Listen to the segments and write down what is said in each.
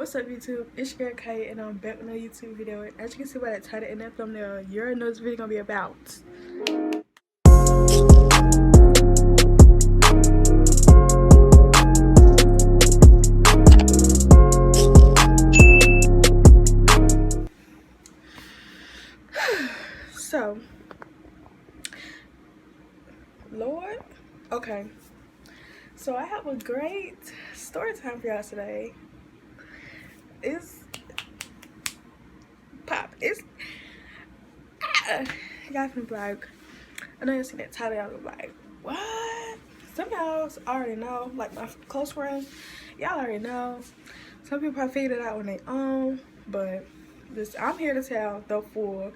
What's up YouTube? It's your girl Kay and I'm back with another YouTube video. And as you can see by that title and that thumbnail, you already know this video gonna be about. So, Lord, okay. So I have a great story time for y'all today. It's pop. Y'all can be like, I know you see that title, y'all be like, what? Some of y'all already know, like my close friends, y'all already know. Some people probably figured it out on their own, but I'm here to tell the full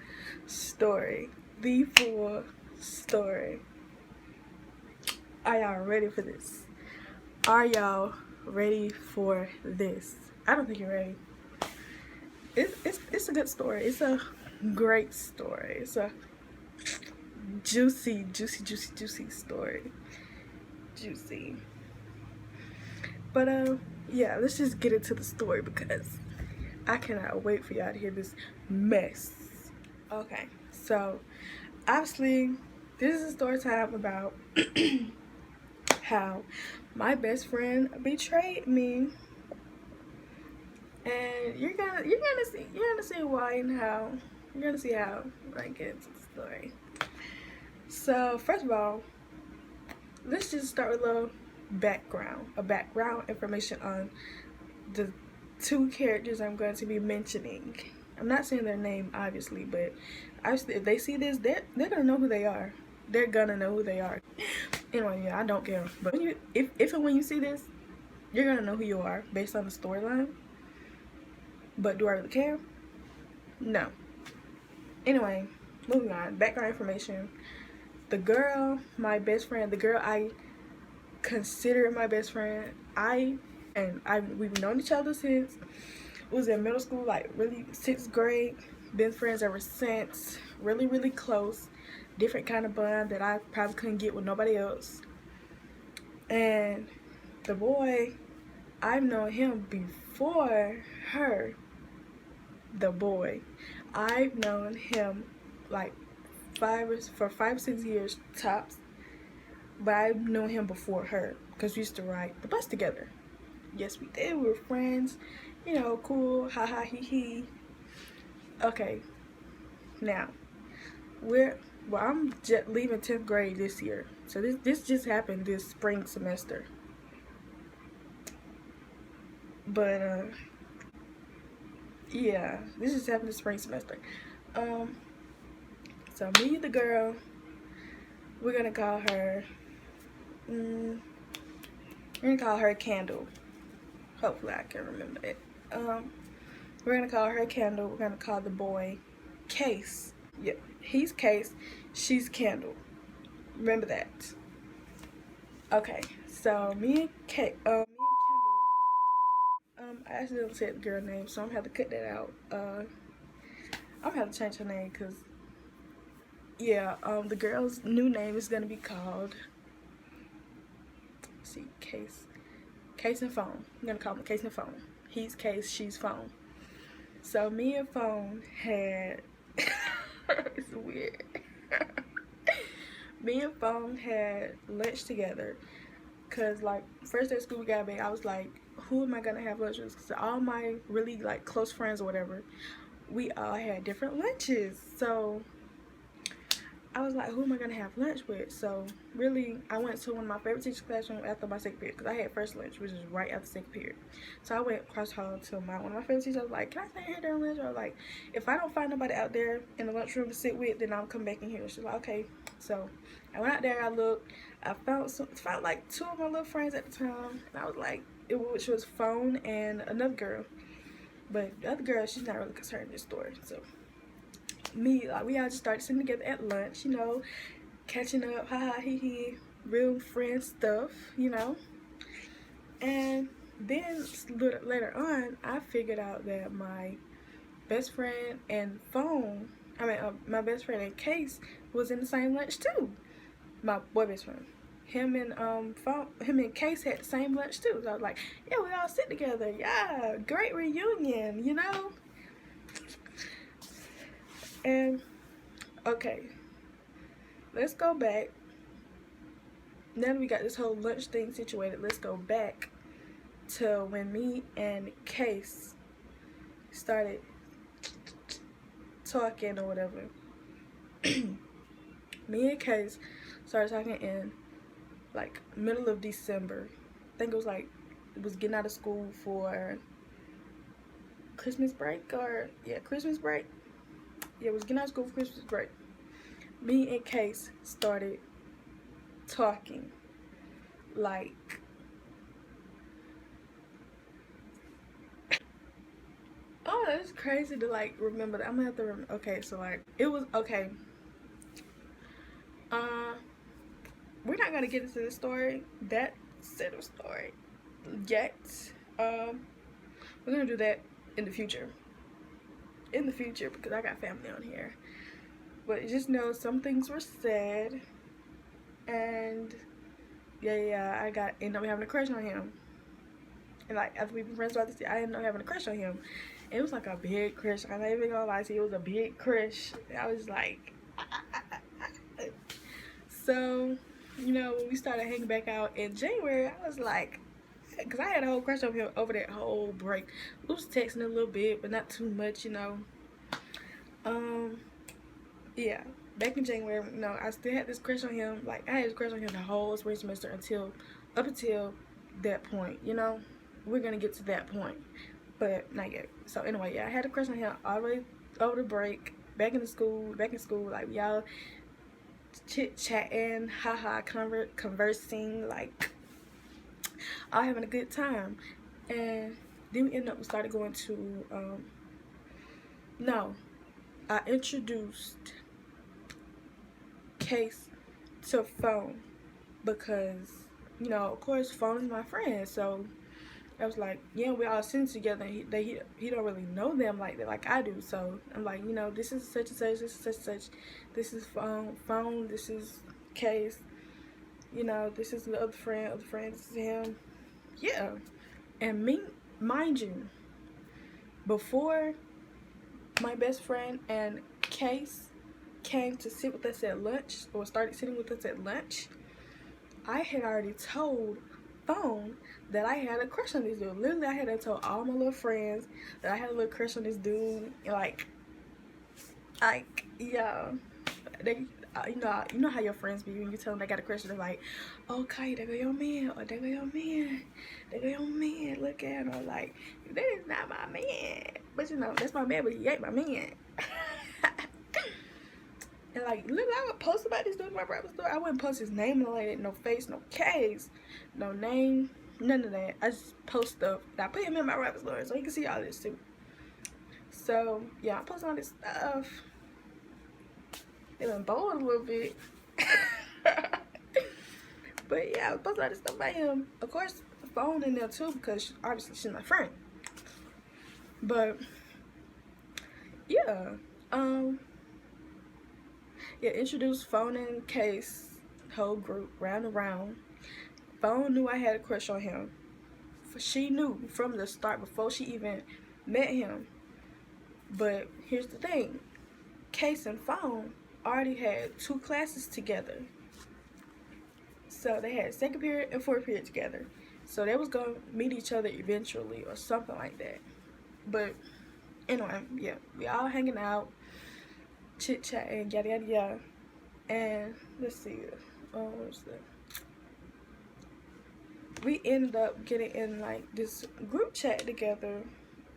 story. The full story. Are y'all ready for this? Are y'all ready for this? I don't think you're ready. It's a good story. It's a great story. It's a juicy story. Juicy. But yeah, let's just get into the story because I cannot wait for y'all to hear this mess. Okay, so obviously this is a story time about how my best friend betrayed me, and you're gonna see why and how. You're gonna see how when I get into the story. So first of all, let's just start with a little background information on the two characters I'm going to be mentioning. I'm not saying their name obviously, but obviously if they see this, they're gonna know who they are. They're gonna know who they are. Anyway, yeah, I don't care. But if and when you see this, you're gonna know who you are based on the storyline. But do I really care? No. Anyway, moving on. Background information. The girl, my best friend, the girl I consider my best friend, we've known each other since it was in middle school, like really 6th grade. Been friends ever since. Really close. Different kind of bond that I probably couldn't get with nobody else. And the boy, I've known him before her. The boy, I've known him like 5 or 6 years tops, but I knew him before her because we used to ride the bus together. Yes, we did. We were friends, you know, cool, ha he he. Okay, now I'm just leaving 10th grade this year, so this just happened this spring semester. But yeah, this just happened this spring semester. So me and the girl, we're gonna call her Candle. Hopefully I can remember it. We're gonna call her Candle. We're gonna call the boy Case. Yeah, he's Case, she's Candle. Remember that. Okay, so me and Kendall. I accidentally said the girl name, so I'm gonna have to cut that out. I'm gonna have to change her name because yeah, the girl's new name is gonna be called, let's see, Case and Phone. I'm gonna call him Case and Phone. He's Case, she's Phone. So me and Phone had it's weird. Me and Phone had lunch together because like first day of school we got back, I was like, who am I gonna have lunch with? Because all my really like close friends or whatever, we all had different lunches. So I was like, who am I gonna have lunch with? So really, I went to one of my favorite teacher's classroom after my 2nd period because I had first lunch, which is right after 2nd period. So I went cross hall to one of my favorite teachers. I was like, can I stay here during lunch? Or like, if I don't find nobody out there in the lunchroom to sit with, then I'll come back in here. She's like, okay. So I went out there. I looked. I found like 2 of my little friends at the time, and I was like, which was Phone and another girl. But the other girl, she's not really concerned in this story. So we all just started sitting together at lunch, you know, catching up, ha he he, real friend stuff, you know. And then later on, I figured out that my best friend and my best friend and Case was in the same lunch too. My boy best friend. him and Case had the same lunch too. So I was like, yeah, we all sit together. Yeah, great reunion, you know. And okay, let's go back. Now that we got this whole lunch thing situated, let's go back to when me and Case started talking or whatever. Me and Case started talking in like middle of December. I think it was getting out of school for Christmas break, or yeah, Christmas break. Yeah, it was getting out of school for Christmas break. Me and Case started talking like oh, that's crazy to like remember that. I'm gonna have to remember. Okay, so like it was okay. Uh, we're not gonna get into the story, that set of story yet. Um, we're gonna do that in the future. In the future, because I got family on here. But just know some things were said, and yeah, I ended up having a crush on him. And like after we've been friends throughout this year, I ended up having a crush on him. It was like a big crush. I'm not even gonna lie to you, it was a big crush. I was like, so you know, when we started hanging back out in January, I was like, because I had a whole crush on him over that whole break. We was texting a little bit, but not too much, you know. Yeah, back in January, you know, I still had this crush on him. Like, I had this crush on him the whole spring semester up until that point, you know. We're gonna get to that point, but not yet. So anyway, yeah, I had a crush on him all the way over the break, back in school, like y'all chit-chatting, haha, conversing, like, all having a good time. And then we started going to, no, I introduced Case to phone because, you know, of course, phone is my friend. So I was like, yeah, we all sitting together. And he don't really know them like that, like I do. So I'm like, you know, this is such and such. This is such and such. This is phone. This is Case. You know, this is the other friend. This is him. Yeah, and mind you, before my best friend and Case came to sit with us at lunch, or started sitting with us at lunch, I had already told Phone that I had a crush on this dude. Literally, I had told all my little friends that I had a little crush on this dude. Like yeah, they, you know how your friends be when you tell them they got a crush, they're like, "Oh, Kai, there go your man," or "There go your man, there go your man." Look at him, like, that is not my man, but you know that's my man, but he ain't my man. And like, look, I would post about this dude in my rapper store. I wouldn't post his name and like that, no face, no case, no name, none of that. I just post stuff. And I put him in my rapper store so he can see all this too. So yeah, I post all this stuff. They been bold a little bit. But yeah, I was posting all this stuff about him. Of course, the phone in there too because obviously she's my friend. But yeah, yeah, introduced Phone and Case, whole group, round and round. Phone knew I had a crush on him. She knew from the start before she even met him. But here's the thing, Case and Phone already had 2 classes together. So they had second period and fourth period together. So they was gonna meet each other eventually or something like that. But anyway, yeah, we all hanging out, chit chatting, yada yada yada. And let's see, what's that? We ended up getting in like this group chat together.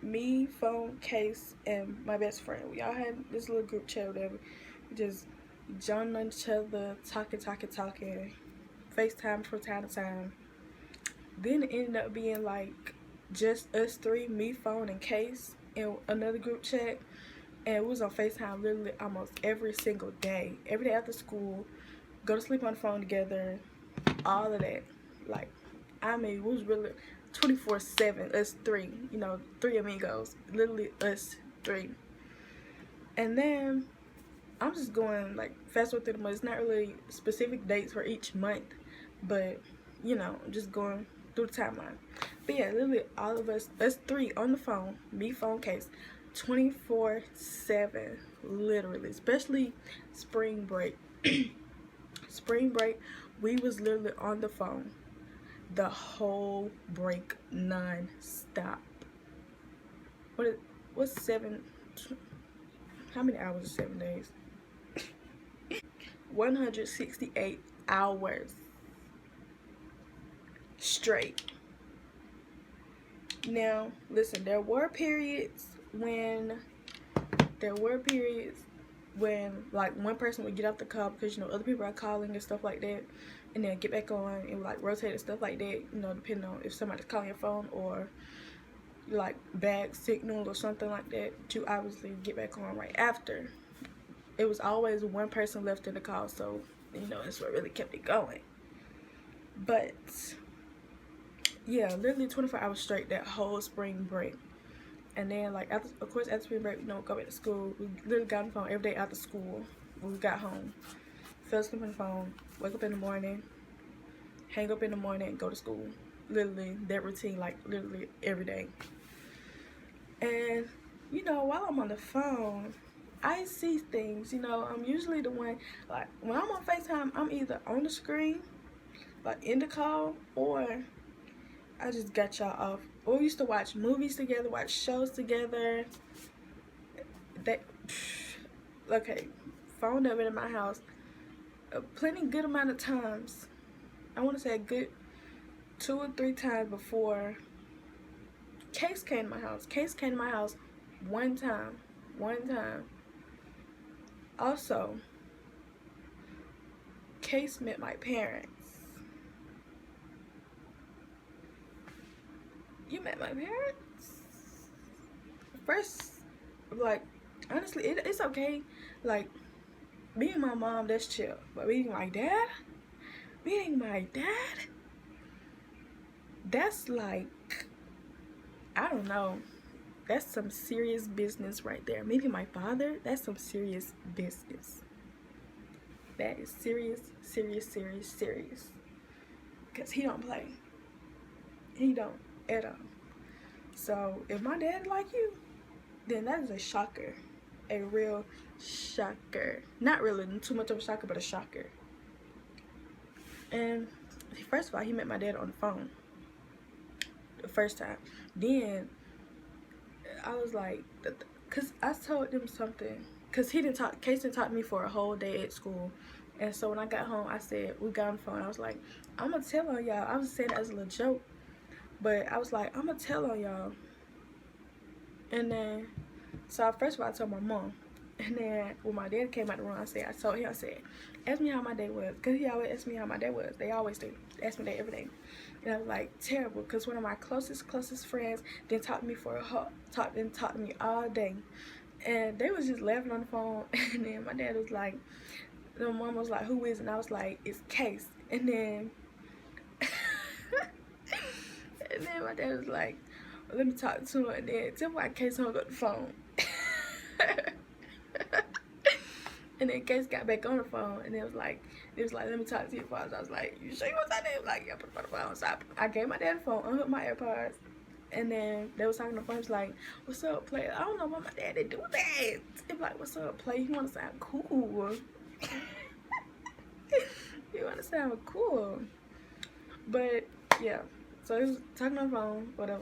Me, Phone, Case, and my best friend. We all had this little group chat, whatever. We just joining on each other, talking. FaceTime from time to time. Then it ended up being like just us 3, me, Phone, and Case, in another group chat. And we was on FaceTime literally almost every single day. Every day after school, go to sleep on the phone together, all of that. Like, I mean, we was really 24/7, us 3, you know, 3 amigos, literally us 3. And then I'm just going like fast forward through the month. It's not really specific dates for each month, But, you know, just going through the timeline. But yeah, literally all of us three on the phone, me, phone, case, 24/7, literally, especially spring break. Spring break, we was literally on the phone the whole break non-stop. What's seven, how many hours is 7 days? 168 hours straight. Now, listen, there were periods when like one person would get off the call because, you know, other people are calling and stuff like that, and then get back on and like rotate and stuff like that, you know, depending on if somebody's calling your phone or like bad signal or something like that, you obviously get back on right after. It was always one person left in the call, so, you know, that's what really kept it going. But yeah, literally 24 hours straight that whole spring break. And then, like, after, of course, after spring break, you know, go back to school. We literally got on the phone every day after school when we got home. Fell asleep on the phone, wake up in the morning, hang up in the morning, go to school. Literally, that routine, like, literally every day. And, you know, while I'm on the phone, I see things. You know, I'm usually the one, like, when I'm on FaceTime, I'm either on the screen, like, in the call, or I just got y'all off. Or we used to watch movies together, watch shows together. That, okay, phone never in my house a plenty good amount of times. I want to say a good 2 or 3 times before Case came to my house. Case came to my house one time. Also, Case met my parents. You met my parents? First, like, honestly, it's okay. Like, meeting my mom, that's chill. But meeting my dad, that's like, I don't know. That's some serious business right there. Meeting my father, that's some serious business. That is serious. Because he don't play. He don't at all. So if my dad like you, then that is a shocker. A real shocker. Not really too much of a shocker, but a shocker. And first of all, he met my dad on the phone the first time. Then I was like, because I told them something. Because Case didn't talk to me for a whole day at school. And so when I got home, I said, we got on the phone. I was like, I'm going to tell on y'all. I was saying that as a little joke. But I was like, I'm going to tell on y'all. And then, so first of all, I told my mom. And then when my dad came out the room, I told him, ask me how my day was. Because he always asked me how my day was. They always do. They ask me that every day. And I was like, terrible. Because one of my closest friends didn't talk to me didn't talk to me all day. And they was just laughing on the phone. And then my dad was like, my mom was like, who is it? And I was like, it's Case. And then, and then my dad was like, well, let me talk to him. And then tell why Case hung up the phone. And then Case got back on the phone, and it was like, let me talk to your father. I was like, you sure you want that? They was like, yeah, put the phone. So I gave my dad the phone, unhooked my AirPods, and then they was talking on the phone. He was like, what's up, play? I don't know why my dad didn't do that. He was like, what's up, play? You want to sound cool. You want to sound cool. But, yeah. So he was talking on the phone, whatever.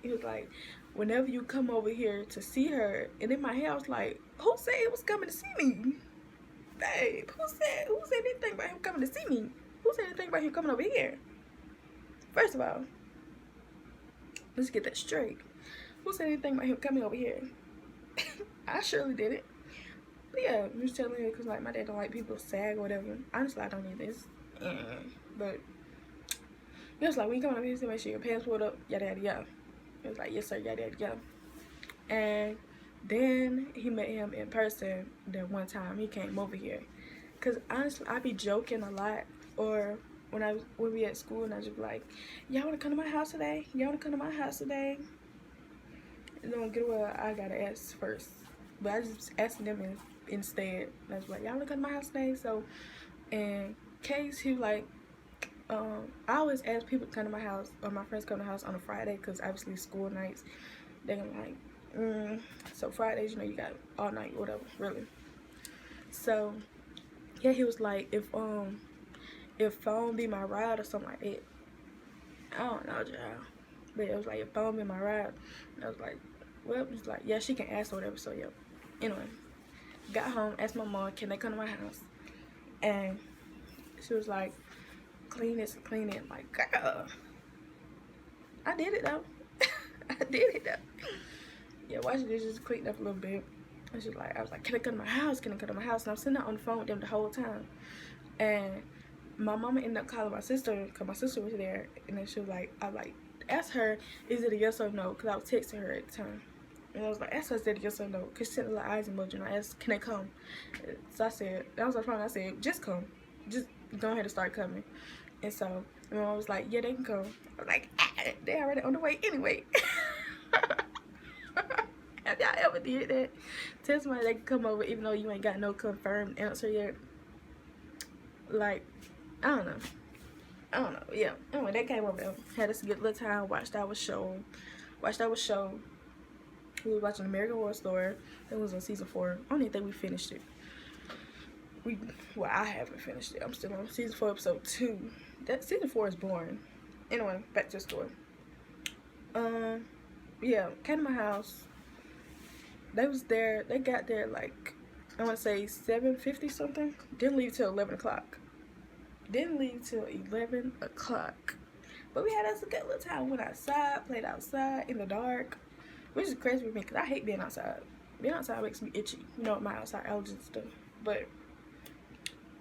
He was like, whenever you come over here to see her, and in my head I was like, who said he was coming to see me? Babe, who said anything about him coming to see me? Who said anything about him coming over here? First of all, let's get that straight. Who said anything about him coming over here? I surely didn't. But yeah, I'm just telling you because like my dad don't like people sag or whatever. Honestly, I don't need this. But it was like, when you come over here, make sure your pants pulled up, yada yada yada. It was like, yes sir, yada yada yada. And then he met him in person that one time he came over here. Cause honestly, I be joking a lot, or when we at school and I just be like, y'all wanna come to my house today? Y'all wanna come to my house today? And then get away, I gotta ask first. But I just asked them instead. And I was like, y'all wanna come to my house today? So, and Case, he like, I always ask people to come to my house, or my friends come to the house on a Friday, because obviously school nights, they're gonna be like, so Fridays, you know, you got all night, whatever, really. So yeah, he was like, if phone be my ride or something like that. I don't know, y'all. But it was like, if phone be my ride. And I was like, well, he's like, yeah, she can ask or whatever. So yeah. Anyway, got home, asked my mom, can they come to my house? And she was like, clean this and clean it. Like, girl, I did it though. I did it though. Yeah, watch this, just cleaned up a little bit. And she was like, I was like, can I come to my house? Can I come to my house? And I'm sitting there on the phone with them the whole time. And my mama ended up calling my sister, because my sister was there. And then she was like, I was like, ask her, is it a yes or no? Because I was texting her at the time. And I was like, ask her, is it a yes or no? Because she sent a little eyes emoji. And I asked, can they come? So I said, that was our phone. I said, just come. Just go ahead and start coming. And so my mom was like, yeah, they can come. I was like, they already on the way anyway. Have y'all ever did that? Tell somebody they can come over even though you ain't got no confirmed answer yet. Like, I don't know. Yeah. Anyway, they came over there. Had us a good little time. Watched our show. We was watching American Horror Story. It was on season 4. I don't even think we finished it. Well, I haven't finished it. I'm still on season 4, episode 2. That season 4 is boring. Anyway, back to the story. Yeah, came to my house. They was there. They got there like, I want to say 7:50 something. Didn't leave till 11 o'clock. But we had us a good little time. Went outside, played outside in the dark, which is crazy for me because I hate being outside. Being outside makes me itchy. You know, my outside allergies and stuff. But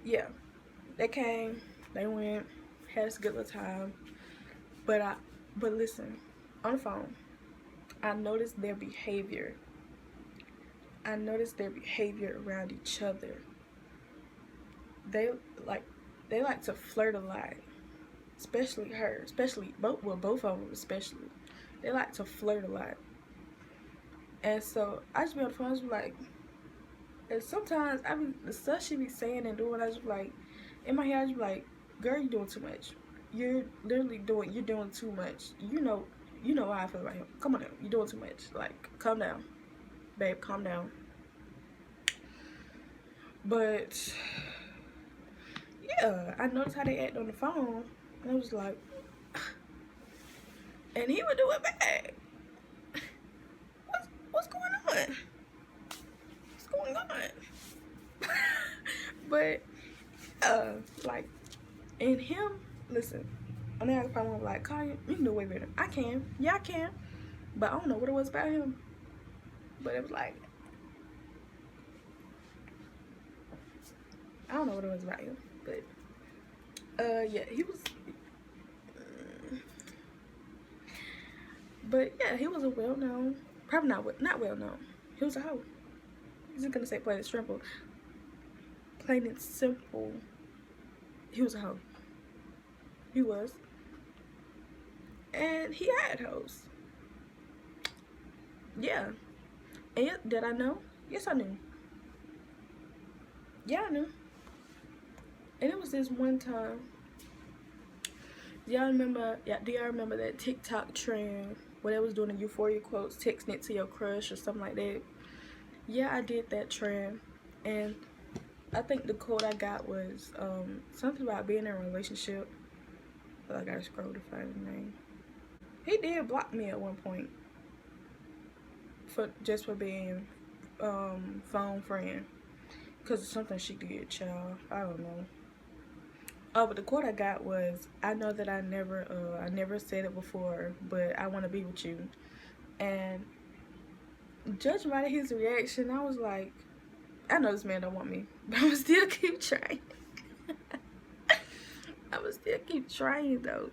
yeah, they came, they went, had us a good little time. But listen, on the phone, I noticed their behavior. Around each other. They like to flirt a lot, especially her, both of them especially. They like to flirt a lot. And so I just be on the phone, I was like, and sometimes the stuff she be saying and doing, I just be like, in my head I just be like, girl, you're doing too much. You're doing too much. You know how I feel about him. Come on now, you're doing too much. Like, calm down, babe, calm down. But yeah, I noticed how they act on the phone, and I was like, and he would do it back. What's going on? What's going on? But like, and him, listen, I mean, I probably like, Kanye, you can do way better. I can, yeah, I can, but I don't know what it was about him. But it was like, I don't know what it was about him, but yeah, he was. But yeah, he was a well-known, probably not well-known. He was a hoe. I'm just gonna say plain and simple. Plain and simple. He was a hoe. He was. And he had hoes. Yeah. And did I know? Yes, I knew. Yeah, I knew. And it was this one time. Do y'all remember that TikTok trend where they was doing the euphoria quotes, texting it to your crush or something like that? Yeah, I did that trend. And I think the quote I got was something about being in a relationship. But I gotta scroll to find the name. He did block me at one point for being phone friend, because of something she did, child. I don't know. Oh, but the quote I got was, I know that I never said it before, but I want to be with you. And judging by his reaction, I was like, I know this man don't want me, but I'm still keep trying. I would still keep trying though.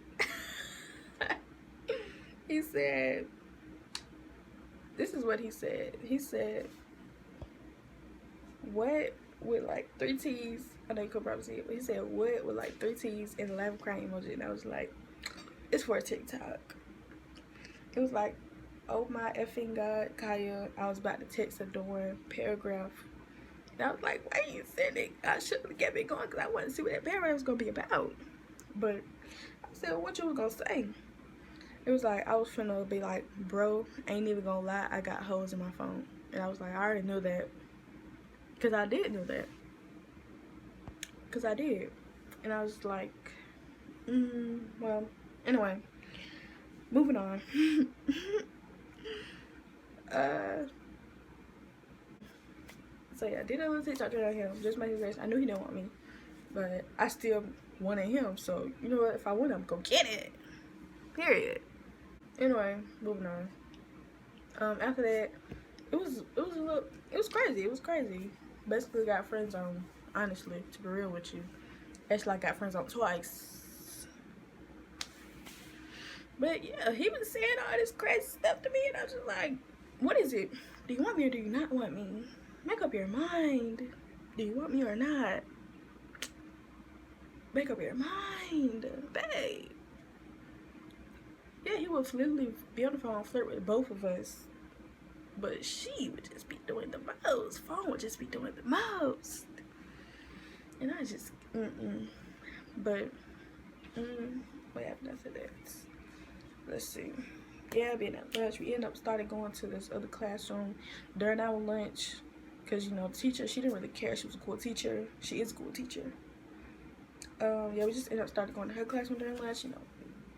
He said, this is what he said. He said, what with like 3 T's? I know you could probably see it, but he said, what with like 3 T's and a laughing crying emoji. And I was like, it's for a TikTok. It was like, oh my effing God, Kaya, I was about to text a Dawn paragraph. And I was like, why are you sending? I should have kept it going because I wanted to see what that paragraph was going to be about. But said, what you was gonna say? It was like, I was finna be like, bro, ain't even gonna lie, I got holes in my phone. And I was like, I already knew that. Because I did know that. Because I did. And I was like, well, anyway, moving on. So yeah, I did a little TikTok on him, just my race. I knew he didn't want me, but I still wanted him. So you know what? If I want him, go get it. Period. Anyway, moving on. After that, it was crazy. It was crazy. Basically, got friend zone. Honestly, to be real with you, actually, I got friend zone twice. But yeah, he was saying all this crazy stuff to me, and I was just like, "What is it? Do you want me or do you not want me? Make up your mind. Do you want me or not? Make up your mind, babe." Yeah, he would literally be on the phone, flirt with both of us. But she would just be doing the most. Phone would just be doing the most. And I just, But, what happened after that? Let's see. Yeah, being at lunch, we ended up started going to this other classroom during our lunch. Because, you know, the teacher, she didn't really care. She was a cool teacher. She is a cool teacher. Yeah, we just ended up started going to her classroom during lunch, you know.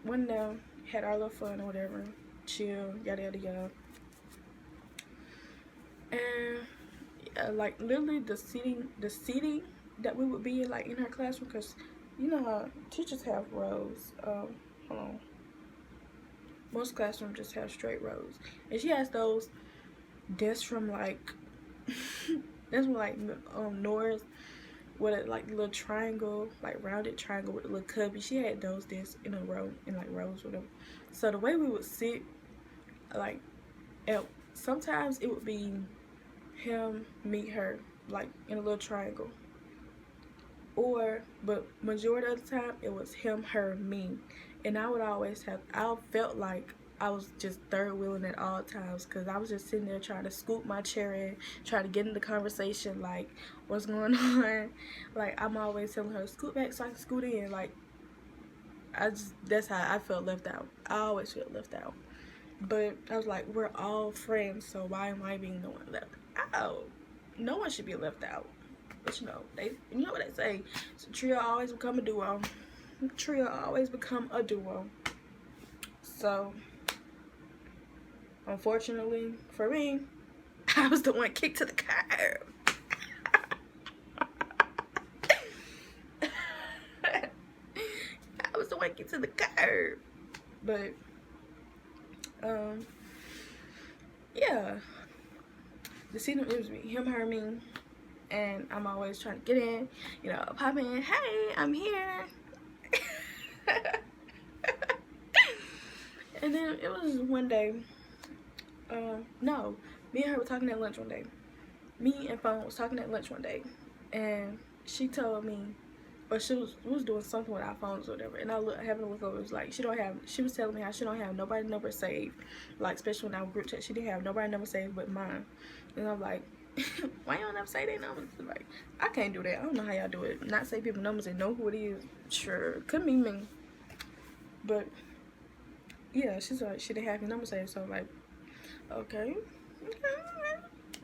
Went down, had our little fun or whatever. Chill, yada, yada, yada. And yeah, like literally the seating that we would be in, like in her classroom, because you know how teachers have rows. Hold on. Most classrooms just have straight rows, and she has those desks from like that's from like Nora's, with a like little triangle, like rounded triangle with a little cubby. She had those desks in a row, in like rows, whatever. So the way we would sit, like, sometimes it would be him, me, her, like in a little triangle. But majority of the time it was him, her, me. And I would always I felt like I was just third wheeling at all times, because I was just sitting there trying to scoop my chair in, trying to get in the conversation, like, what's going on? Like, I'm always telling her, scoot back so I can scoot in. Like, that's how I felt left out. I always felt left out. But I was like, we're all friends, so why am I being the one left out? No one should be left out. But you know what they say, so trio always become a duo. Trio always become a duo. So unfortunately for me, I was the one kicked to the curb. I was the one kicked to the curb. But yeah, the scene it was me, him, her, me, and I'm always trying to get in, you know, pop in, hey, I'm here. And then it was one day, no, me and her were talking at lunch one day. Me and Phone was talking at lunch one day, and she told me, or she was doing something with our phones or whatever, and having to look over, it was like, she was telling me how she don't have nobody number saved, like, especially in our group chat, she didn't have nobody number saved but mine. And I'm like, why y'all never say their numbers? Like, I can't do that. I don't know how y'all do it. Not say people numbers and know who it is. Sure, couldn't be me. But yeah, she's like, she didn't have your number saved, so I'm like, okay.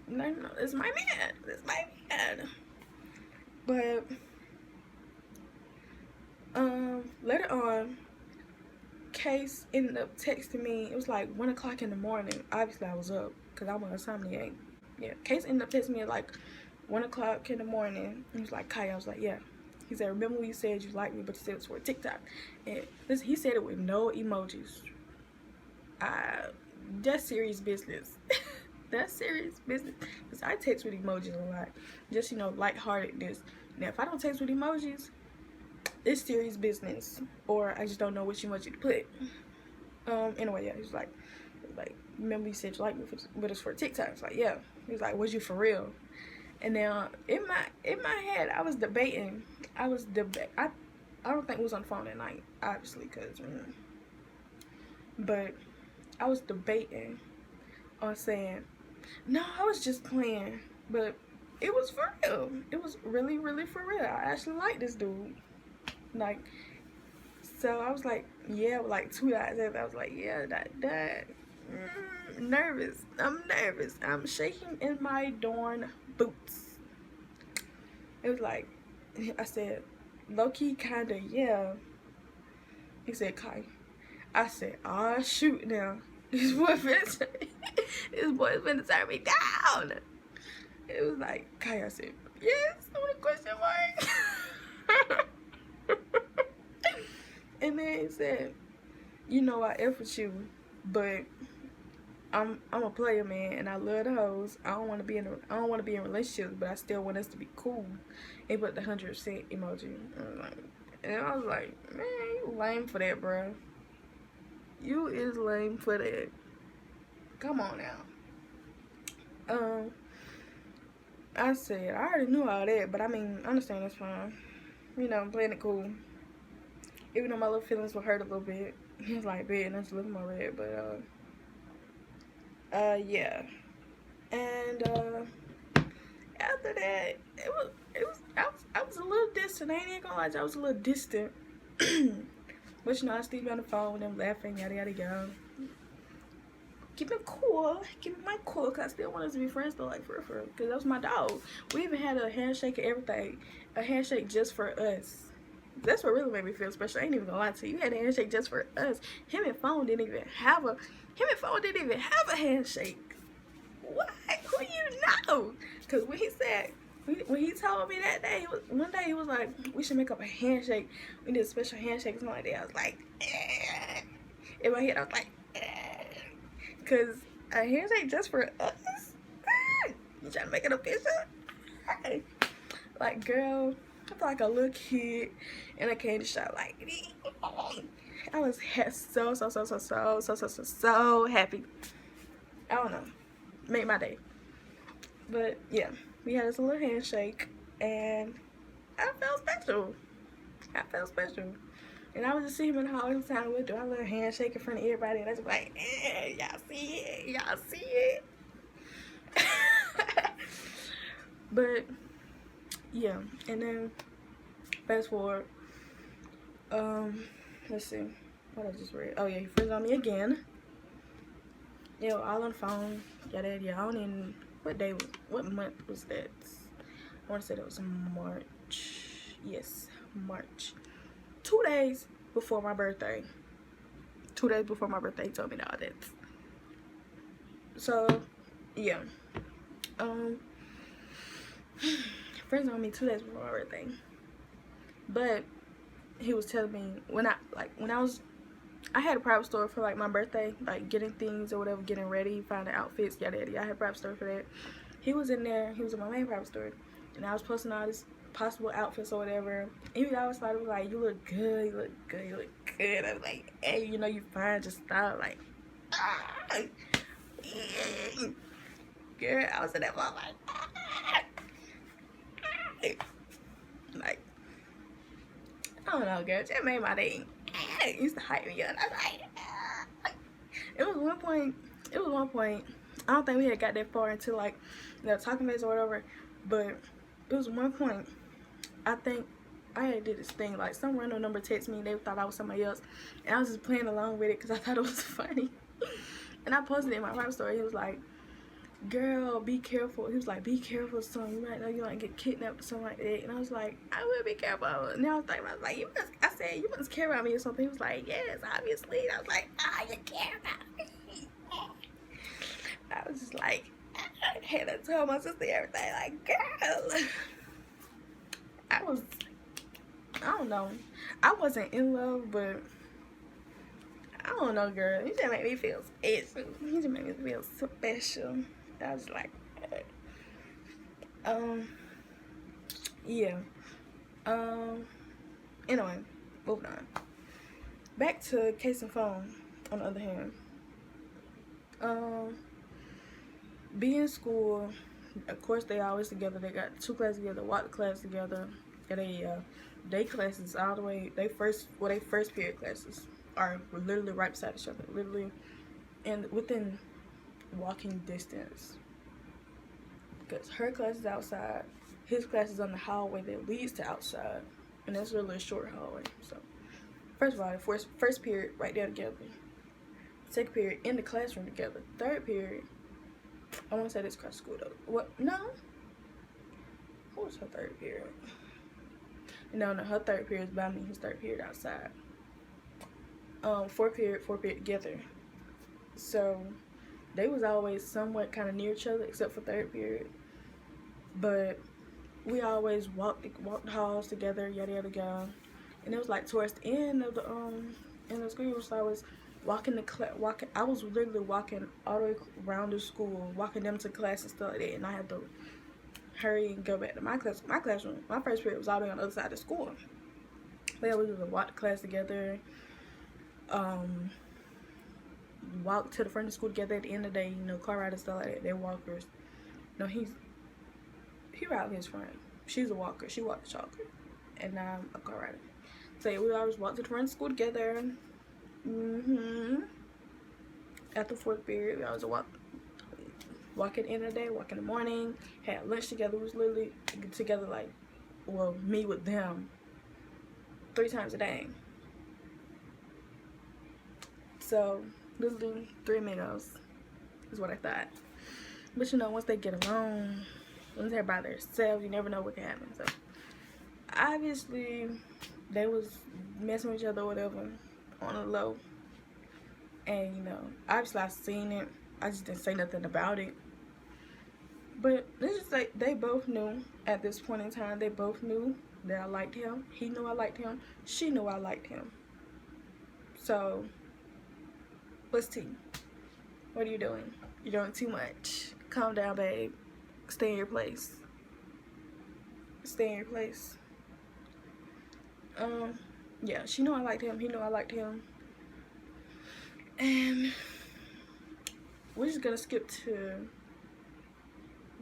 No, it's my man. It's my man. But later on, Case ended up texting me. It was like 1 o'clock in the morning. Obviously, I was up because I'm an insomniac. Yeah, Case ended up texting me at like 1 o'clock in the morning. He was like, Kai, I was like, yeah. He said, remember when you said you liked me, but you said it was for TikTok. And listen, he said it with no emojis. That's serious business. That's serious business. Because I text with emojis a lot. Just, you know, lightheartedness. Now, if I don't text with emojis, it's serious business. Or I just don't know which emoji to put. Anyway, yeah, he was like, remember you said you liked me, but it's for TikTok. It's like, yeah. He was like, was you for real? And now, in my head, I was debating. I don't think it was on the phone at night, obviously, because, but I was debating on saying, no, I was just playing, but it was for real. It was really, really for real. I actually like this dude. Like, So I was like, yeah, with like 2 days after, I was like, yeah, that. Nervous. I'm nervous. I'm shaking in my darn boots. It was like, I said, low key, kinda, yeah. He said, Kai. I said, oh shoot now. This boy finna this boy's finna turn me down. It was like, Kai, I said, yes, with a question mark. And then he said, you know I F with you, but I'm a player, man, and I love the hoes. I don't want to be in relationships, but I still want us to be cool. And put the 100% emoji. And I was like, man, you lame for that, bro. You is lame for that. Come on now. I said I already knew all that, but I mean, I understand, that's fine. You know, I'm playing it cool. Even though my little feelings were hurt a little bit. He was like, bad, that's a little more red, but yeah. And after that, I was a little distant. I ain't even gonna lie, I was a little distant. But you know, I still be on the phone with them laughing, yada yada yada. Keep it cool, keep my cool, cause I still want us to be friends though, like for real, cause that was my dog. We even had a handshake and everything, a handshake just for us. That's what really made me feel special. I ain't even gonna lie to you. We had a handshake just for us. Him and phone didn't even have a handshake. What? Who you know? Cause when he said, when he told me that day, one day he was like, we should make up a handshake. We did a special handshake or something like that. I was like, eh. In my head I was like, eh. Cause a handshake just for us? You trying to make it official? Like, girl, I feel like a little kid in a candy shop. Like, I was so happy. I don't know, made my day. But yeah, we had this little handshake, and I felt special. And I was just seeing him in the hall all the time. We'd do our little handshake in front of everybody, and I was like, y'all see it. But yeah, and then fast forward. Let's see what I just read. Oh yeah, he friends on me again. Yeah, all on the phone. Yada yada. I don't even. What month was that? I want to say that was March. Yes, March. 2 days before my birthday. 2 days before my birthday, he told me all that. So, yeah. Friends on me 2 days before my birthday. But he was telling me when I had a private store for like my birthday, like getting things or whatever, getting ready, finding outfits, yada yada. I had a private store for that. He was in there. He was in my main private store, and I was posting all these possible outfits or whatever. And he always thought it was like, you look good, you look good, you look good. I was like, hey, you know you fine, just stop. Like, girl, I was in that mom like, I don't know, girl. That made my day. It used to hype me up. I was like, it was one point. I don't think we had got that far into like, you know, talking base or whatever. But it was one point. I think I had did this thing like some random number texted me. And they thought I was somebody else, and I was just playing along with it because I thought it was funny. And I posted it in my private story. He was like, girl, be careful. He was like, be careful, son. You might know you might get kidnapped or something like that. And I was like, I will be careful. And I was thinking, I was like, I said, you must care about me or something. He was like, yes, obviously. And I was like, you care about me. I was just like, I had to tell my sister everything. Like, girl, I don't know. I wasn't in love, but I don't know, girl. You just made me feel special. You just made me feel special. I was like, yeah. Anyway, moving on. Back to Case and Phone, on the other hand. Be in school, of course they always together. They got 2 classes together, walk the class together. And they classes all the way, they first period classes are literally right beside each other. Literally, and within walking distance. Because her class is outside, his class is on the hallway that leads to outside, and that's really a short hallway. So First of all, the first period right there together. Second period in the classroom together. Third period, I want to say this across school though. What? No. What was her third period? No, her third period is by me. His third period outside. Fourth period together. So they was always somewhat kind of near each other, except for third period. But we always walked the halls together, yada yada yada. And it was like towards the end of the school, so I was walking I was literally walking all the way around the school, walking them to class and stuff like that, and I had to hurry and go back to my class. My classroom, my first period was all the way on the other side of the school. But yeah, we would walk to class together, walk to the front of the school together. At the end of the day, you know, car ride and stuff like that. They're walkers. No, he ride with his friend. She's a walker. She walked the chocolate, and I'm a car rider. So yeah, we always walked to the front of the school together. After fourth period, we always walk at the end of the day, walk in the morning, had lunch together. We was literally together, like, well, me with them 3 times a day. So literally 3 amigos is what I thought. But you know, once they get alone, once they're by themselves, you never know what can happen. So obviously they was messing with each other or whatever on the low, and you know, obviously I seen it. I just didn't say nothing about it. But let's just say they both knew at this point in time. They both knew that I liked him. He knew I liked him. She knew I liked him. So what's tea? What are you doing? You're doing too much. Calm down, babe. Stay in your place. Stay in your place. Yeah, she knew I liked him. He knew I liked him. And we're just gonna skip to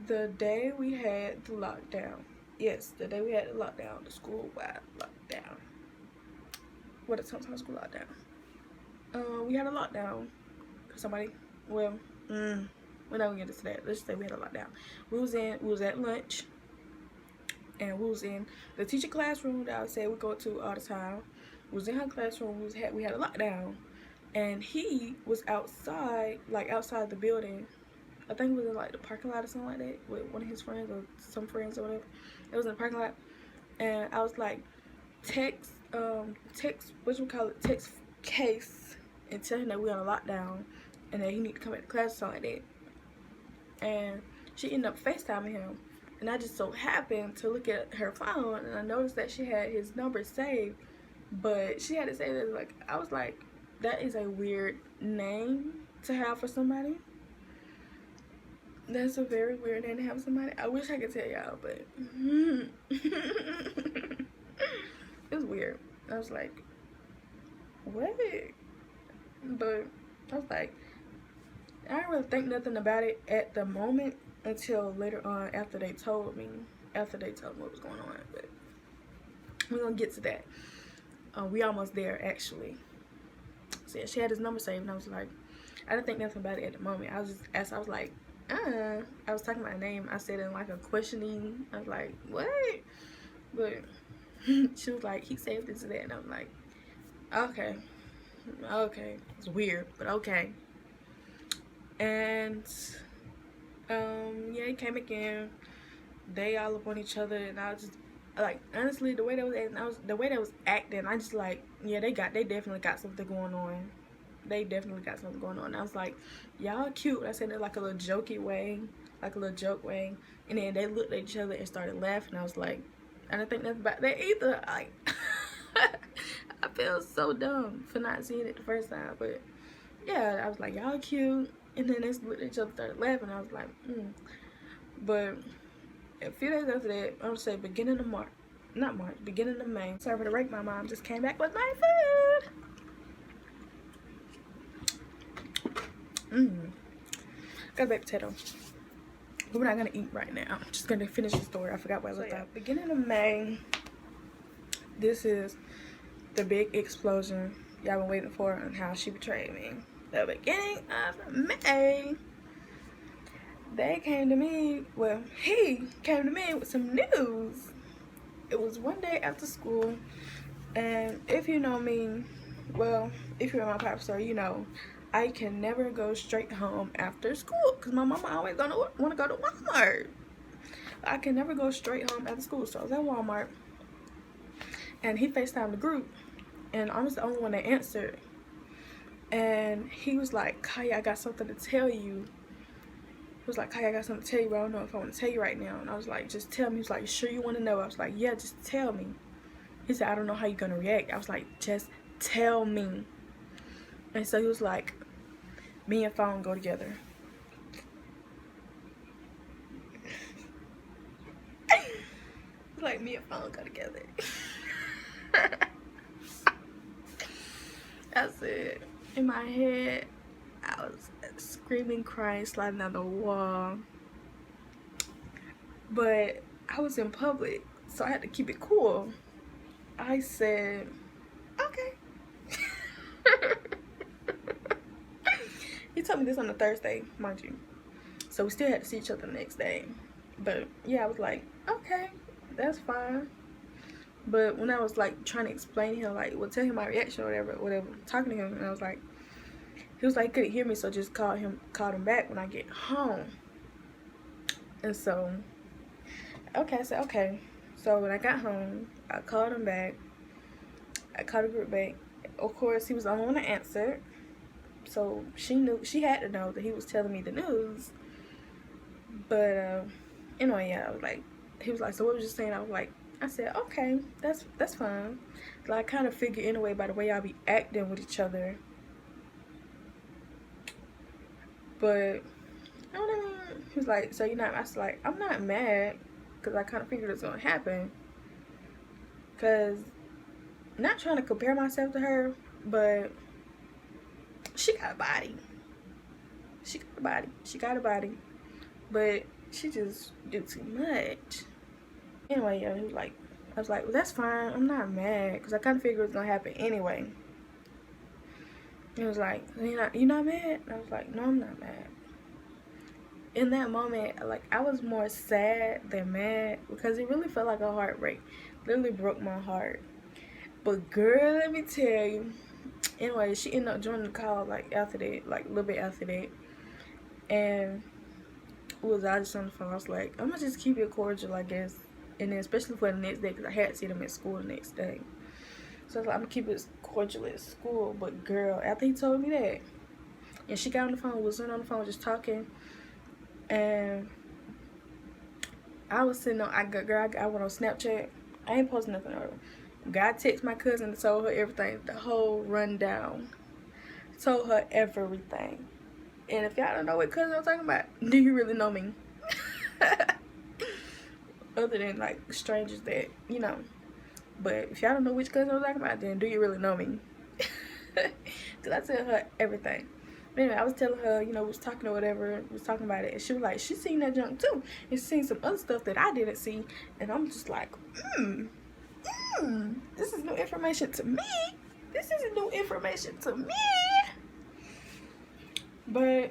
the day we had the lockdown. Yes, the day we had the lockdown, the school-wide lockdown. What is sometimes school lockdown? We had a lockdown. Somebody, well, we're not gonna get into that. Let's just say we had a lockdown. We was at lunch, and we was in the teacher classroom that I said we go to all the time. We was in her classroom. We had a lockdown, and he was outside, like outside the building. I think it was in like the parking lot or something like that with one of his friends or some friends or whatever. It was in the parking lot, and I was like, text Case and tell him that we're on a lockdown and that he need to come back to class or something like that. And she ended up FaceTiming him, and I just so happened to look at her phone, and I noticed that she had his number saved, but she had to say that, like, I was like, that is a weird name to have for somebody. That's a very weird name to have somebody. I wish I could tell y'all, but it was weird. I was like, what? But I was like, I didn't really think nothing about it at the moment until later on after they told me what was going on. But we're gonna get to that. We almost there, actually. So yeah, she had his number saved, and I was like, I didn't think nothing about it at the moment. I was just asked, I was like, I was talking about her name. I said in like a questioning. I was like, what? But she was like, he saved this and that, and I'm like, okay, it's weird, but okay. And yeah, he came again. They all up on each other, and I was just like, honestly, the way they was acting, I just like, yeah, they definitely got something going on. They definitely got something going on. I was like, y'all cute. I said it like a little jokey way, like a little joke way. And then they looked at each other and started laughing. I was like, I didn't think nothing about that either. Like, I feel so dumb for not seeing it the first time. But yeah, I was like, y'all cute. And then they looked at each other and started laughing. I was like, But a few days after that, I would say beginning of May. Sorry for the break. My mom just came back with my food. Got a baked potato. But we're not gonna eat right now. I'm just gonna finish the story. I forgot what I was at. Beginning of May. This is the big explosion y'all been waiting for and how she betrayed me. The beginning of May. They came to me, well, he came to me with some news. It was one day after school. And if you know me, well, if you're in my pop story, you know I can never go straight home after school because my mama always gonna want to go to Walmart. I can never go straight home after school. So I was at Walmart, and he FaceTimed the group, and I was the only one that answered. And he was like, Kaya, I got something to tell you. He was like, Kaya, I got something to tell you, but I don't know if I want to tell you right now. And I was like, just tell me. He was like, you sure you want to know? I was like, yeah, just tell me. He said, I don't know how you're going to react. I was like, just tell me. And so he was like, me and phone go together. Like, me and phone go together. I said, in my head, I was screaming, crying, sliding down the wall. But I was in public, so I had to keep it cool. I said, okay. He told me this on a Thursday, mind you. So we still had to see each other the next day. But yeah, I was like, okay, that's fine. But when I was like trying to explain to him, like, well, tell him my reaction or whatever, talking to him, and I was like, he was like, he couldn't hear me, so just called him back when I get home. And so, okay, I said, okay. So when I got home, I called him back. I called the group back. Of course, he was the only one that answered. So she had to know that he was telling me the news. But anyway, yeah, I was like, he was like, so what was you saying? I said, okay, that's fine. So I kind of figured anyway by the way y'all be acting with each other. But, you know what I mean? He was like, so you're not, I was like, I'm not mad. Because I kind of figured it's going to happen. Because, not trying to compare myself to her, but she got a body. She got a body. But she just did too much. Anyway, yeah, he was like, I was like, well, that's fine. I'm not mad. Because I kind of figured it was going to happen anyway. He was like, you not mad? And I was like, no, I'm not mad. In that moment, like, I was more sad than mad. Because it really felt like a heartbreak. Literally broke my heart. But girl, let me tell you. Anyway, she ended up joining the call, like, after that. Like, a little bit after that. And I was just on the phone. I was like, I'm going to just keep it cordial, I guess. And then especially for the next day, because I had to see them at school the next day. So I was like, I'm going to keep it cordial at school. But girl, after he told me that, and she got on the phone, we was sitting on the phone just talking. And I was sitting on, I went on Snapchat. I ain't posting nothing on her. God texted my cousin and told her everything, the whole rundown. Told her everything. And if y'all don't know what cousin I'm talking about, do you really know me? Other than, like, strangers that, you know. But if y'all don't know which cousin I'm talking about, then do you really know me? Because I tell her everything. But anyway, I was telling her, you know, we was talking or whatever, we was talking about it. And she was like, she seen that junk too. And she seen some other stuff that I didn't see. And I'm just like, this is new information to me. This isn't new information to me. But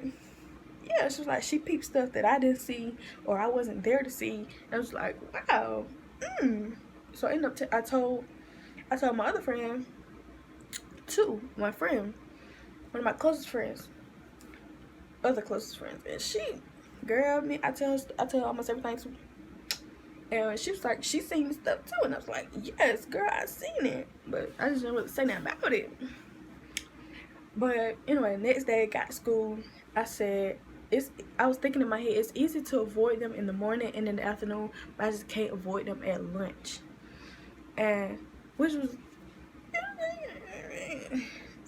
yeah, she was like, she peeped stuff that I didn't see or I wasn't there to see. And I was like, wow. So I ended up, I told my other friend too, my friend, one of my closest friends, other closest friends, and she, girl, I tell her almost everything too. And she was like, she seen the stuff too. And I was like, yes, girl, I seen it. But I just didn't really say nothing about it. But anyway, next day I got to school. I said, I was thinking in my head, it's easy to avoid them in the morning and in the afternoon, but I just can't avoid them at lunch. And, which was,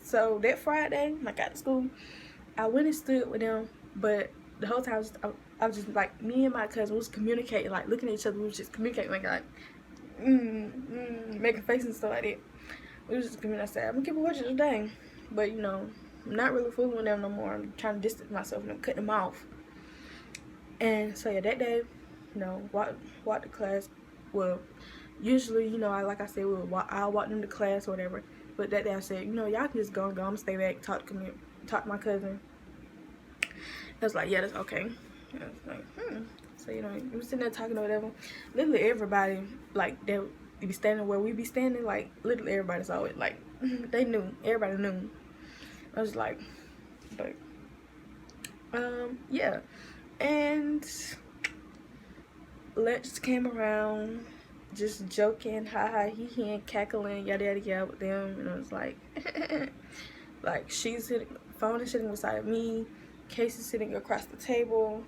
so that Friday, when I got to school, I went and stood with them, but the whole time I was just like, me and my cousin was communicating, like looking at each other, we was just communicating, like making faces and stuff like that. We was just communicating. I said, I'm gonna keep it watching today, but you know, I'm not really fooling with them no more. I'm trying to distance myself and I'm cutting them off. And so yeah, that day, you know, walk to class. Well, usually, you know, like I said, I'll walk them to class or whatever. But that day I said, you know, y'all can just go. I'm gonna stay back, talk to my cousin. I was like, yeah, that's okay. I was like, So, you know, we were sitting there talking or whatever. Literally everybody, like, that be standing where we be standing, like literally everybody saw it. Like they knew, everybody knew. I was like, but yeah. And Lex came around, just joking, ha he and cackling, yada yada yada with them, and I was like, like she's sitting, phone is sitting beside me, Casey's sitting across the table,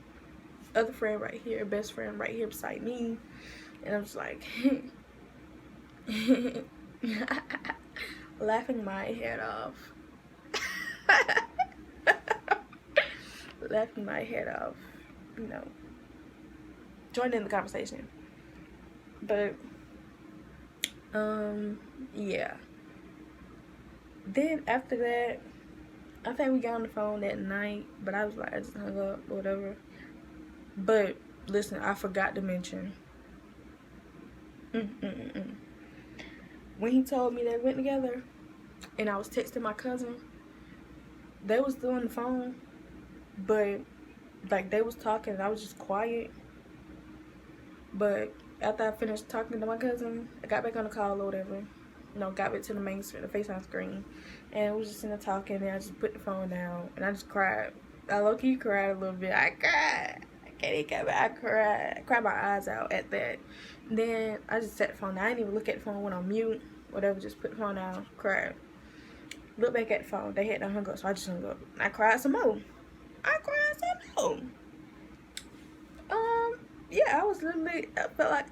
other friend right here, best friend right here beside me, and I was like, laughing my head off, laughing my head off, you know, joining the conversation, but yeah. Then after that, I think we got on the phone that night, but I was like, I just hung up or whatever. But listen, I forgot to mention. When he told me they went together, and I was texting my cousin, they was still on the phone, but like they was talking, and I was just quiet. But after I finished talking to my cousin, I got back on the call or whatever. You know, got back to the main screen, the FaceTime screen, and we was just in there talking, and I just put the phone down, and I just cried. I low-key cried a little bit. I cried. I can't even get back. I cried. I cried my eyes out at that. Then I just set the phone down. I didn't even look at the phone, went on mute, whatever, just put the phone down, cried. Look back at the phone. They hadn't hung up, so I just hung up. I cried some more. Yeah, I was literally, I felt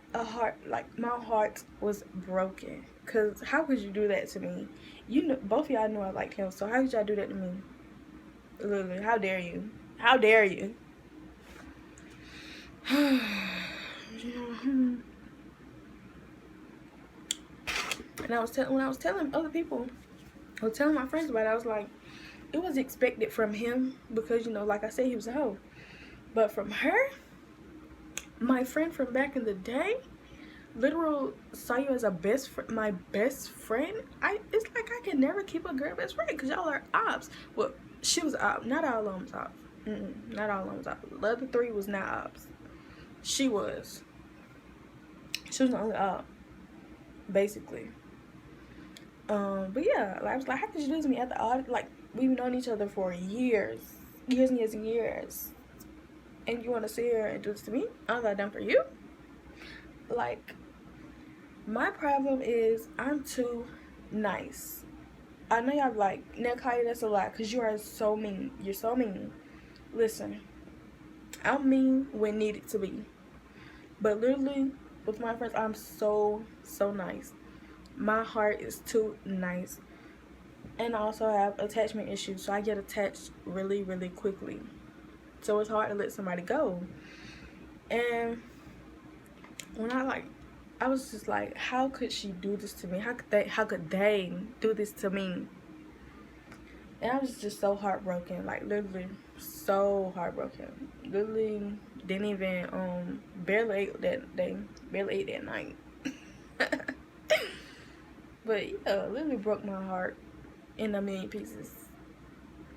like my heart was broken. Cause how could you do that to me? You know, both of y'all knew I liked him, so how could y'all do that to me? Literally, how dare you? How dare you? And when I was telling other people, I was telling my friends about it, I was like, it was expected from him because, you know, like I said, he was a hoe. But from her, my friend from back in the day, literal saw you as my best friend. It's like I can never keep a girl best friend because y'all are ops. Well, she was op. Not all of them was ops. Not all of them was ops. The other three was not ops. She was the only op, basically. But yeah, I was like, how could you do this to me at the audit? Like, we've known each other for years and years, and you want to sit here and do this to me? I'm not done for you. Like, my problem is I'm too nice. I know y'all like, now Kaya, that's a lot, because you are so mean. You're so mean. Listen, I'm mean when needed to be. But literally, with my friends, I'm so nice. My heart is too nice. And I also have attachment issues, so I get attached really quickly. So it's hard to let somebody go. And when I was just like, how could she do this to me? How could they do this to me? And I was just so heartbroken, like literally so heartbroken. Literally didn't even barely ate that day, barely ate that night. But yeah, literally broke my heart in a million pieces.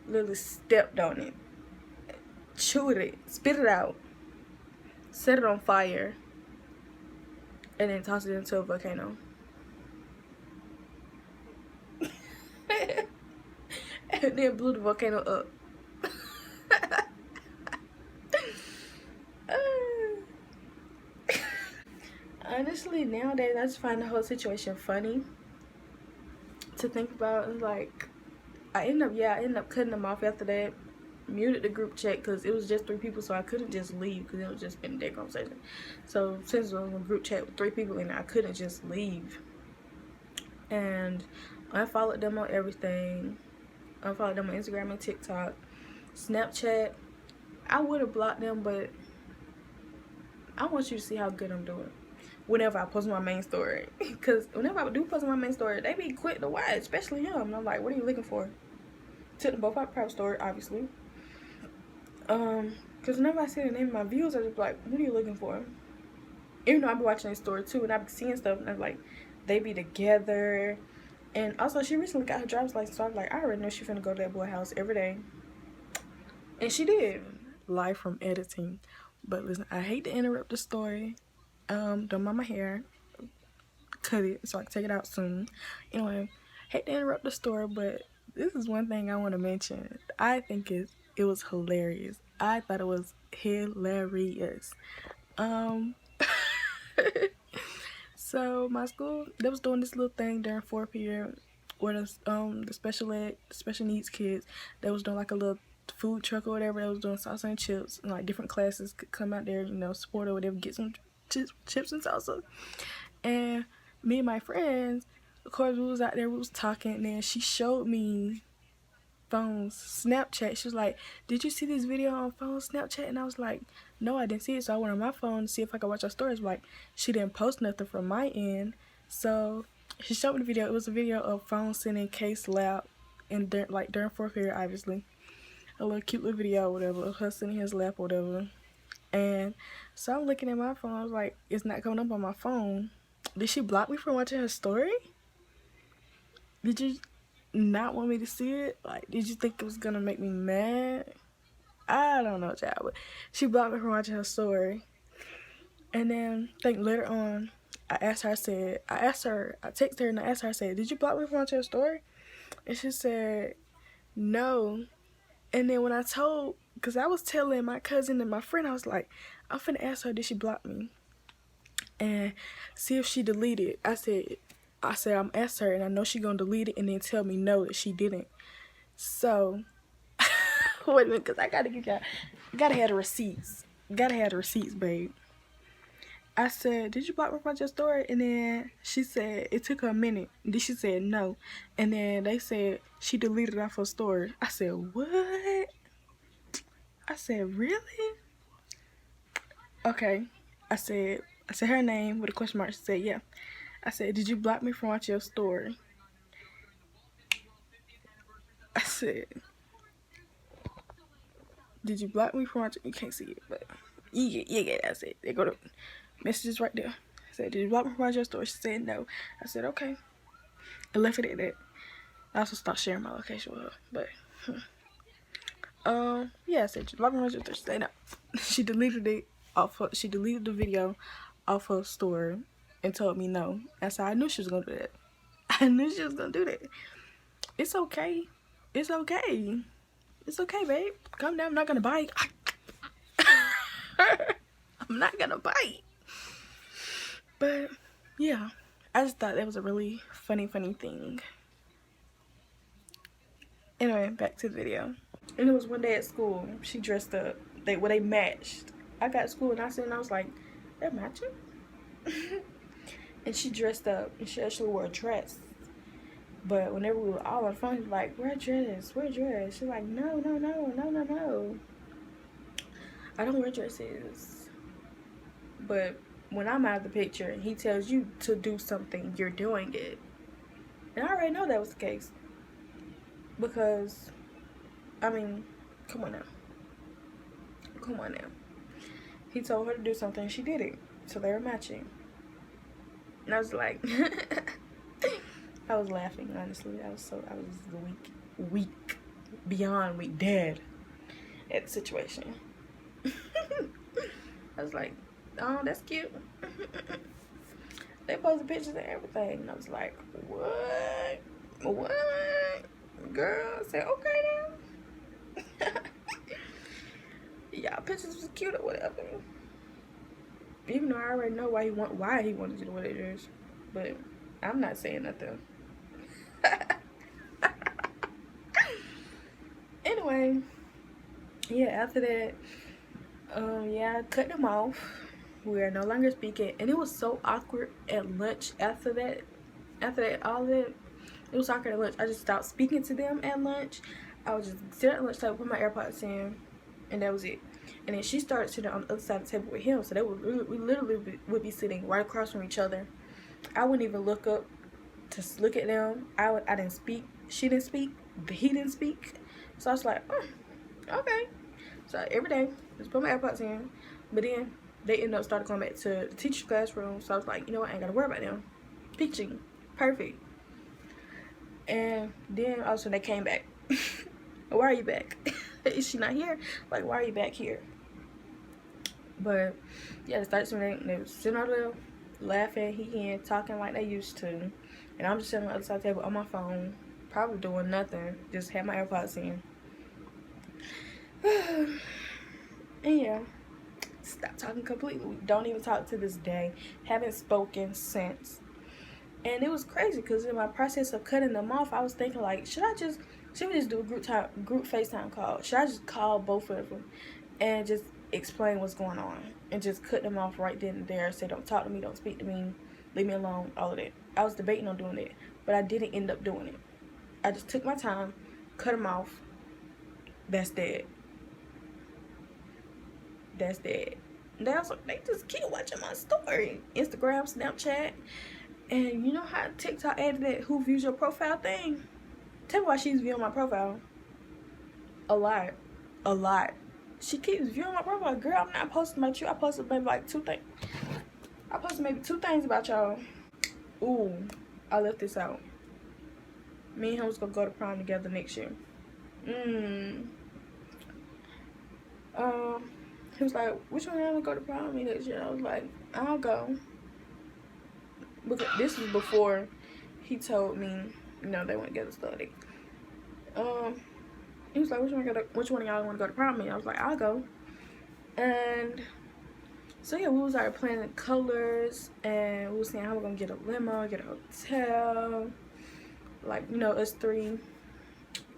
Literally stepped on it, chewed it, spit it out, set it on fire, and then tossed it into a volcano. And then blew the volcano up. Honestly, nowadays I just find the whole situation funny to think about. It's like I ended up cutting them off after that. Muted the group chat because it was just 3 people, so I couldn't just leave because it was just been a dead conversation. So since it was a group chat with 3 people in it, I couldn't just leave. And I followed them on everything. I followed them on Instagram and TikTok, Snapchat. I would have blocked them, but I want you to see how good I'm doing whenever I post my main story. Because whenever I do post my main story, they be quick to watch, especially him. And I'm like, what are you looking for? Took them both out private story, obviously. Because whenever I see the name of my views, I just be like, what are you looking for? Even though I be watching their story too, and I be seeing stuff, and I'm like, they be together. And also, she recently got her driver's license, so I was like, I already know she finna go to that boy house every day. And she did. Live from editing. But listen, I hate to interrupt the story. Don't mind my hair. cut it so I can take it out soon. Anyway, hate to interrupt the story, but this is one thing I want to mention. I think it was hilarious. I thought it was hilarious. Um, so my school, they was doing this little thing during fourth period where the special needs kids, they was doing like a little food truck or whatever. They was doing salsa and chips, and like different classes could come out there, support or whatever, get some chips and salsa. And me and my friends, of course, we was out there, we was talking, and then she showed me phones, Snapchat. She was like, did you see this video on phone Snapchat? And I was like, no, I didn't see it. So I went on my phone to see if I could watch her stories. Like, she didn't post nothing from my end. So she showed me the video. It was a video of phone sending case lab, and during fourth period, obviously. A little cute little video or whatever of her sending his lap or whatever. And so I'm looking at my phone. I was like, it's not coming up on my phone. Did she block me from watching her story? Did you not want me to see it? Like, did you think it was gonna make me mad? I don't know, child, but she blocked me from watching her story. And then I think later on, I texted her and I asked her, I said, did you block me from watching her story? And she said, no. And then when I because I was telling my cousin and my friend, I was like, I'm finna ask her, did she block me? And see if she deleted. I said I'm ask her, and I know she gonna delete it and then tell me no, that she didn't. So wait a minute, because I gotta have the receipts. Gotta have the receipts, babe. I said, did you block me from your story? And then she said it took her a minute. Then she said no. And then they said she deleted off her story. I said, what? I said, really? Okay. I said her name with a question mark. She said, yeah. I said, did you block me from watching your story? I said, did you block me from watching? You can't see it, but you get it. I said, they go to messages right there. I said, did you block me from watching your story? She said no. I said, okay. I left it at that. I also stopped sharing my location with her, but yeah, I said, did you block me from watching your story? She said no. She deleted it she deleted the video off her story and told me no. And so I knew she was gonna do that. I knew she was gonna do that. It's okay. It's okay. It's okay, babe. Calm down. I'm not gonna bite. I'm not gonna bite. But yeah, I just thought that was a really funny thing. Anyway, back to the video. And it was one day at school. She dressed up. They matched. I got to school and I was like, they're matching? And she dressed up and she actually wore a dress. But whenever we were all on the phone, she was like, wear a dress. She's like, no. I don't wear dresses. But when I'm out of the picture and he tells you to do something, you're doing it. And I already know that was the case. Because, I mean, come on now. He told her to do something and she did it. So they were matching. And I was like, I was laughing, honestly. I was weak, beyond weak, dead at the situation. I was like, oh, that's cute. They posted pictures and everything. And I was like, what? Girl, I said, okay then. Y'all pictures was cute or whatever. Even though I already know why he wanted to do what it is. But I'm not saying nothing. Anyway, yeah, after that, I cut them off. We are no longer speaking, and it was so awkward at lunch after that, all that, it was awkward at lunch. I just stopped speaking to them at lunch. I was just sitting at lunch table, put my AirPods in, and that was it. And then she started sitting on the other side of the table with him, so we literally would be sitting right across from each other. I wouldn't even look up to look at them. I didn't speak. She didn't speak. He didn't speak. So I was like, okay. So every day, just put my AirPods in. But then they ended up starting going back to the teacher's classroom. So I was like, you know what? I ain't got to worry about them. Teaching. Perfect. And then all of a sudden they came back. Why are you back? Is she not here? Like, why are you back here? But yeah, they started sitting. They were sitting out there. laughing, he talking like they used to. And I'm just sitting on the other side of the table on my phone, probably doing nothing. Just had my AirPods in. And yeah, stopped talking completely. Don't even talk to this day. Haven't spoken since. And it was crazy because in my process of cutting them off, I was thinking like, should we just do a group FaceTime call? Should I just call both of them and just explain what's going on and just cut them off right then and there? Say, don't talk to me, don't speak to me, leave me alone, all of that. I was debating on doing it, but I didn't end up doing it. I just took my time, cut them off. That's dead. That's dead. They just keep watching my story. Instagram, Snapchat. And you know how TikTok added that who views your profile thing? Tell me why she's viewing my profile. A lot. She keeps viewing my profile. Girl, I'm not posting about you. I posted maybe like 2 things. I posted maybe 2 things about y'all. Ooh, I left this out. Me and him was gonna go to prom together next year. He was like, which one you wanna go to prom with me next year? I was like, I'll go. Because this was before he told me, you know, they went to get a study. He was like, which one of y'all want to go to prom with me? I was like, I'll go. And so yeah, we was like planning colors, and we was saying how we're gonna get a limo, get a hotel, like, you know, us 3. And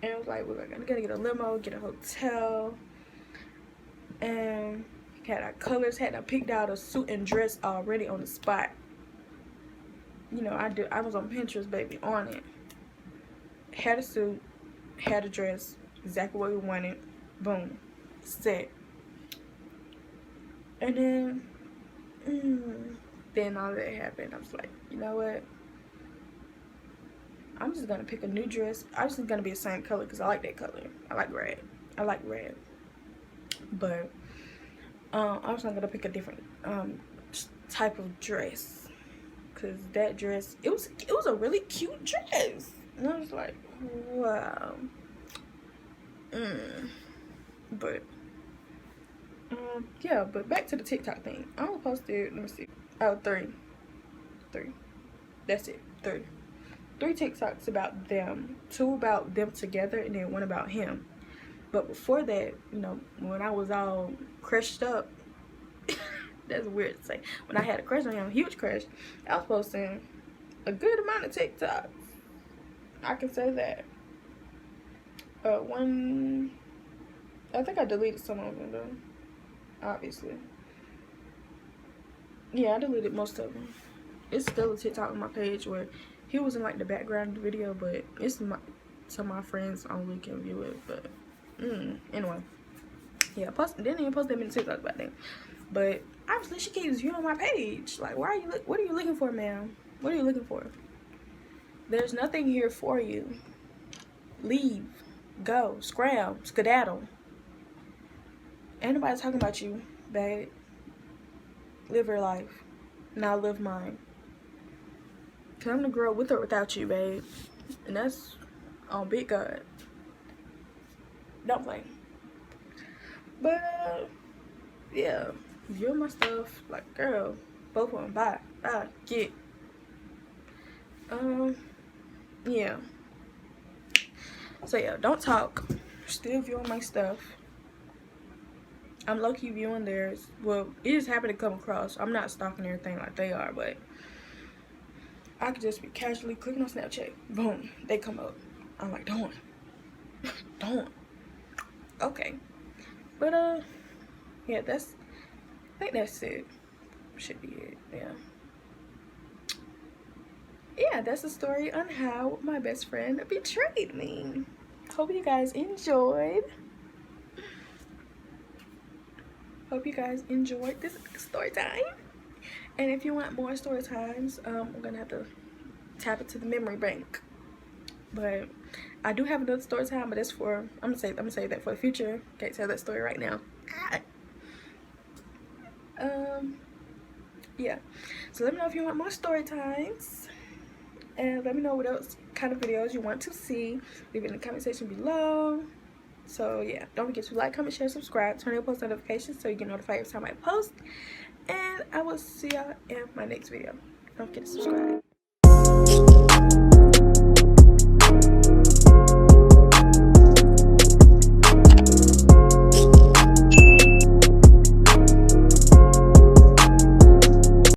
it was like, we're gonna get a limo, get a hotel, and had our colors, had I picked out a suit and dress already on the spot. You know, I was on Pinterest, baby, on it. Had a suit, had a dress, exactly what we wanted. Boom, set. And then all that happened. I was like, you know what? I'm just gonna pick a new dress. I'm just gonna be the same color because I like that color. I like red. But I was gonna pick a different type of dress. Cause that dress, it was a really cute dress, and I was like, wow. But yeah. But back to the TikTok thing. I only posted, let me see, 3. That's it, 3 TikToks about them, 2 about them together, and then 1 about him. But before that, you know, when I was all crushed up. That's weird to say. When I had a crush on him, a huge crush, I was posting a good amount of TikToks. I can say that. I think I deleted some of them though. Obviously. Yeah, I deleted most of them. It's still a TikTok on my page where he was in like the background of the video, but it's some of my friends only can view it. But anyway, yeah, didn't even post that many TikToks about them. But obviously she keeps viewing my page. Like, what are you looking for, ma'am? What are you looking for? There's nothing here for you. Leave. Go. Scram. Skedaddle. Ain't nobody talking about you, babe. Live your life. Now live mine. Cause I'm the girl with or without you, babe. And that's on big God. Don't play. But yeah. View my stuff, like, girl, both of them, bye, get. Yeah. So yeah, don't talk. Still viewing my stuff. I'm low-key viewing theirs. Well, it just happened to come across. I'm not stalking everything like they are, but I could just be casually clicking on Snapchat. Boom, they come up. I'm like, don't. Okay. But yeah, I think that's it. Should be it. Yeah, that's the story on how my best friend betrayed me. Hope you guys enjoyed. This story time. And if you want more story times, I'm gonna have to tap into the memory bank. But I do have another story time, but that's for I'm gonna say that for the future. Can't tell that story right now. Yeah, so let me know if you want more story times, and let me know what else kind of videos you want to see. Leave it in the comment section below. So yeah, don't forget to like, comment, share, subscribe, turn on post notifications so you get notified every time I post. And I will see y'all in my next video. Don't forget to subscribe.